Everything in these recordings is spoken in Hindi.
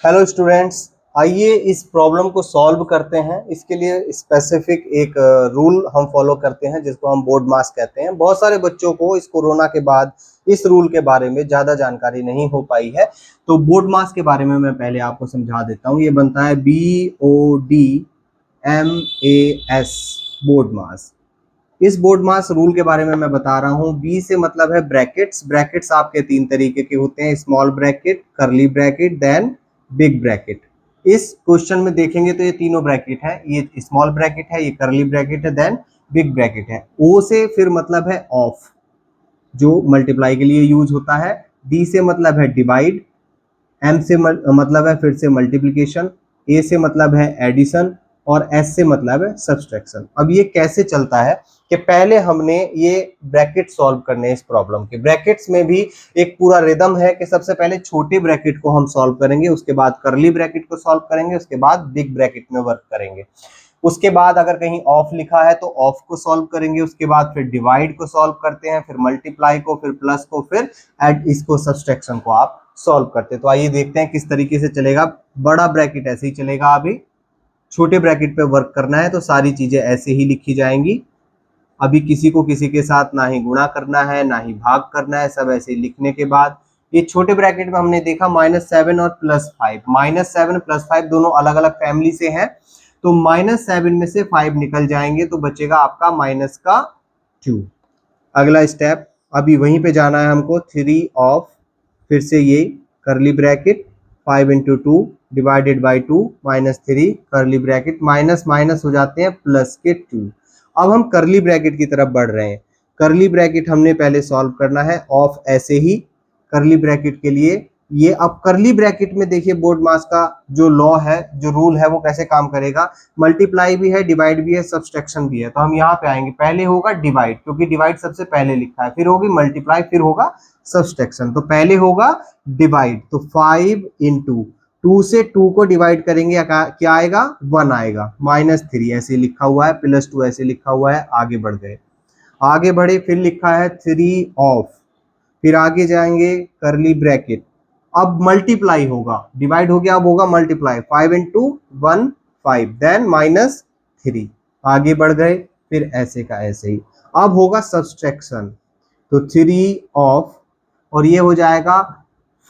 हेलो स्टूडेंट्स, आइए इस प्रॉब्लम को सॉल्व करते हैं। इसके लिए स्पेसिफिक एक रूल हम फॉलो करते हैं जिसको हम बोर्ड मास कहते हैं। बहुत सारे बच्चों को इस कोरोना के बाद इस रूल के बारे में ज़्यादा जानकारी नहीं हो पाई है, तो बोर्ड मास के बारे में मैं पहले आपको समझा देता हूँ। ये बनता है BODMAS, बोर्ड मास। इस बोर्ड मास रूल के बारे में मैं बता रहा हूँ। बी से मतलब है ब्रैकेट्स। ब्रैकेट्स आपके तीन तरीके के होते हैं, small bracket, curly bracket, then big bracket. इस क्वेश्चन में देखेंगे तो ये तीनों ब्रैकेट है, ये स्मॉल ब्रैकेट है, ये कर्ली ब्रैकेट है, देन बिग ब्रैकेट है। ओ से फिर मतलब है ऑफ, जो मल्टीप्लाई के लिए यूज होता है। डी से मतलब है डिवाइड। एम से मतलब है फिर से मल्टीप्लिकेशन। ए से मतलब है एडिशन और एस से मतलब है सब्सट्रैक्शन। अब ये कैसे चलता है कि पहले हमने ये ब्रैकेट सॉल्व करने हैं। इस प्रॉब्लम के ब्रैकेट्स में भी एक पूरा रिदम है कि सबसे पहले छोटे ब्रैकेट को हम सॉल्व करेंगे, उसके बाद कर्ली ब्रैकेट को सॉल्व करेंगे, उसके बाद बिग ब्रैकेट में वर्क करेंगे। उसके बाद अगर कहीं ऑफ लिखा है तो ऑफ को सॉल्व करेंगे, उसके बाद फिर डिवाइड को सॉल्व करते हैं, फिर मल्टीप्लाई को, फिर प्लस को, फिर एड, इसको सब्सट्रैक्शन को आप सॉल्व करते हैं। तो आइए देखते हैं किस तरीके से चलेगा। बड़ा ब्रैकेट ऐसे ही चलेगा, अभी छोटे ब्रैकेट पे वर्क करना है तो सारी चीजें ऐसे ही लिखी जाएंगी। अभी किसी को किसी के साथ ना ही गुणा करना है ना ही भाग करना है, सब ऐसे ही लिखने के बाद ये छोटे ब्रैकेट में हमने देखा -7 और +5। -7 +5 दोनों अलग अलग फैमिली से हैं, तो -7 में से 5 निकल जाएंगे तो बचेगा आपका -2। अगला स्टेप अभी वहीं पे जाना है हमको। 3 ऑफ, फिर से ये curly bracket, 5 × 2 divided by 2 -3 curly bracket, minus minus हो जाते हैं प्लस के 2। अब हम कर्ली ब्रैकेट की तरफ बढ़ रहे हैं। कर्ली ब्रैकेट हमने पहले सॉल्व करना है, ऑफ ऐसे ही कर्ली ब्रैकेट के लिए ये। अब कर्ली ब्रैकेट में देखिए बोर्ड मास का जो लॉ है, जो रूल है, वो कैसे काम करेगा। मल्टीप्लाई भी है, डिवाइड भी है, सब्सट्रैक्शन भी है। तो हम यहाँ पे आएंगे, पहले होगा डिवाइड क्योंकि डिवाइड सबसे पहले लिखा है, फिर होगी मल्टीप्लाई, फिर होगा सब्सट्रैक्शन। तो पहले होगा डिवाइड, तो 5 × 2 से 2 को डिवाइड करेंगे, क्या आएगा 1 आएगा। -3 ऐसे लिखा हुआ है, +2 ऐसे लिखा हुआ है। आगे बढ़ गए, आगे बढ़े, फिर लिखा है 3 ऑफ, फिर आगे जाएंगे कर्ली ब्रैकेट। अब मल्टीप्लाई होगा, डिवाइड हो गया, अब होगा मल्टीप्लाई, 5 × 1 5, देन -3। आगे बढ़ गए, फिर ऐसे का ऐसे ही। अब होगा सब्सट्रैक्शन, तो 3 ऑफ और ये हो जाएगा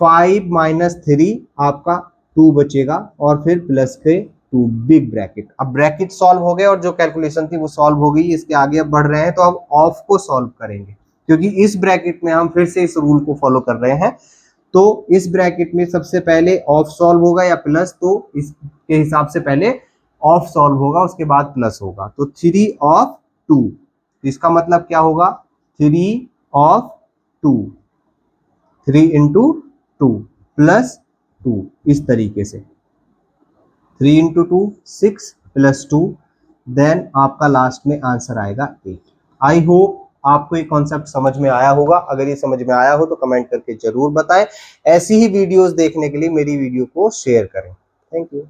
5 - 3 आपका 2 बचेगा और फिर प्लस के 2 बिग ब्रैकेट। अब ब्रैकेट सॉल्व हो गए और जो कैलकुलेशन थी वो सॉल्व हो गई। इसके आगे अब बढ़ रहे हैं तो अब ऑफ को सॉल्व करेंगे क्योंकि इस ब्रैकेट में हम फिर से इस रूल को फॉलो कर रहे हैं। तो इस ब्रैकेट में सबसे पहले ऑफ सॉल्व होगा या प्लस, तो इसके हिसाब से पहले ऑफ सॉल्व होगा, उसके बाद प्लस होगा। तो 3 ऑफ 2, इसका मतलब क्या होगा 3 ऑफ 2, 3 × 2 + 2, इस तरीके से 3 × 2 6 + 2, देन आपका लास्ट में आंसर आएगा 8। आई होप आपको ये कॉन्सेप्ट समझ में आया होगा। अगर ये समझ में आया हो तो कमेंट करके जरूर बताएं। ऐसी ही वीडियोस देखने के लिए मेरी वीडियो को शेयर करें। Thank you.